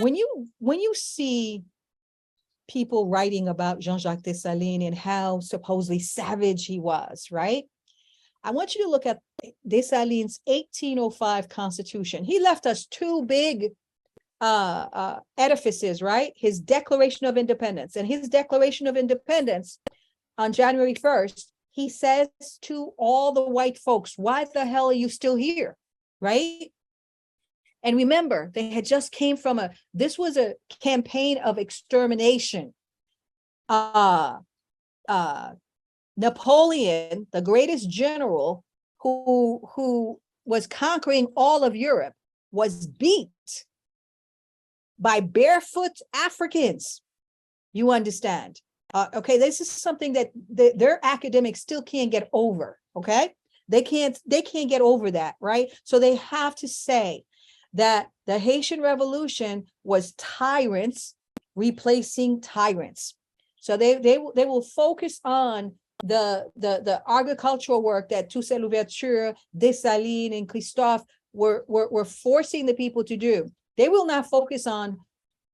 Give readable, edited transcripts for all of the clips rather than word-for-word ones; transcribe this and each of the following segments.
when you see people writing about Jean-Jacques Desalin and how supposedly savage he was, right? I want you to look at Desalin's 1805 Constitution. He left us two big edifices, right? His Declaration of Independence. And his Declaration of Independence on January 1st, he says to all the white folks, why the hell are you still here, right? And remember, they had just came from this was a campaign of extermination. Napoleon, the greatest general who was conquering all of Europe, was beat by barefoot Africans. You understand? Okay, this is something that their academics still can't get over. Okay, they can't get over that, right? So they have to say that the Haitian Revolution was tyrants replacing tyrants. So they will focus on the agricultural work that Toussaint Louverture, Desalin, and Christophe were forcing the people to do. They will not focus on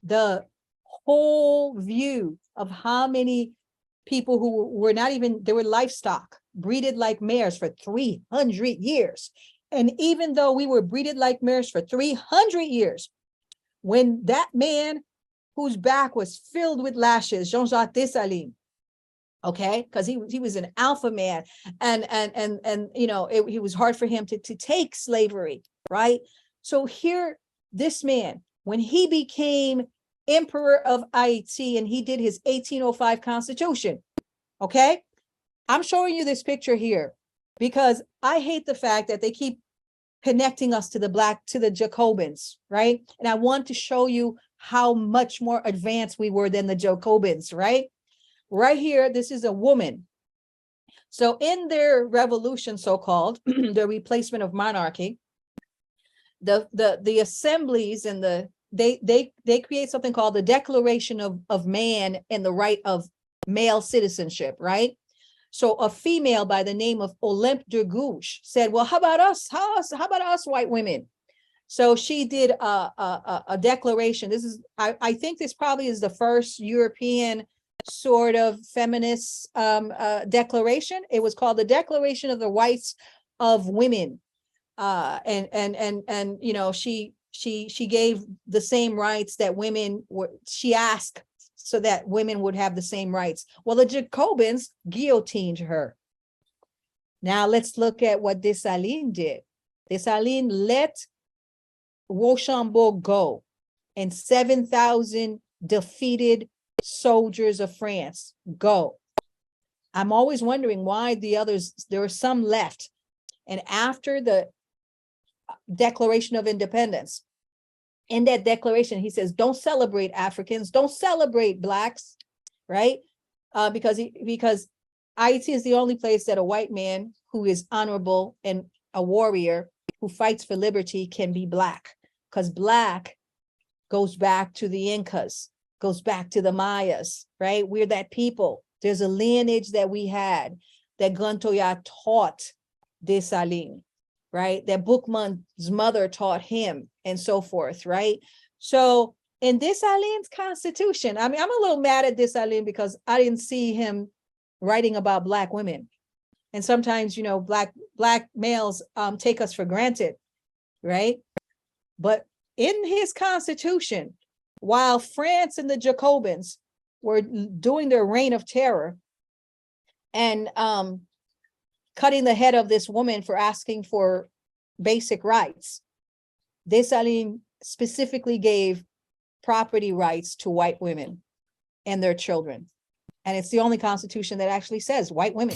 the whole view of how many people who were not even, they were livestock, breeded like mares for 300 years. And even though we were breeded like mares for 300 years, when that man whose back was filled with lashes, Jean-Jacques Desalin, okay, because he was an alpha man, and you know, it was hard for him to take slavery, right? So here, this man, when he became Emperor of Haiti and he did his 1805 Constitution, okay, I'm showing you this picture here because I hate the fact that they keep connecting us to the Jacobins, right? And I want to show you how much more advanced we were than the Jacobins, right? Right here, this is a woman. So in their revolution, so-called, the replacement of monarchy, the assemblies and they create something called the Declaration of Man and the Right of Male Citizenship, right? So a female by the name of Olympe de Gouges said, well, how about us? How about us white women? So she did a declaration. This is, I think this probably is the first European sort of feminist declaration. It was called the Declaration of the Rights of Women. And you know, she gave the same rights that women were, she asked so that women would have the same rights. Well, the Jacobins guillotined her. Now let's look at what Desalin did. Desalin let Rochambeau go and 7,000 defeated soldiers of France go. I'm always wondering why the others, there were some left. And after the Declaration of Independence, in that declaration, he says, don't celebrate Africans, don't celebrate Blacks, right? Because Haiti is the only place that a white man who is honorable and a warrior who fights for liberty can be Black, because Black goes back to the Incas, goes back to the Mayas, right? We're that people. There's a lineage that we had that Gantoya taught Desalin, right? That Boukman's mother taught him, and so forth, right? So in Desalin's Constitution, I mean, I'm a little mad at Desalin because I didn't see him writing about Black women. And sometimes, you know, black males take us for granted, right? But in his Constitution, while France and the Jacobins were doing their reign of terror and cutting the head of this woman for asking for basic rights, Desalin specifically gave property rights to white women and their children. And it's the only constitution that actually says white women.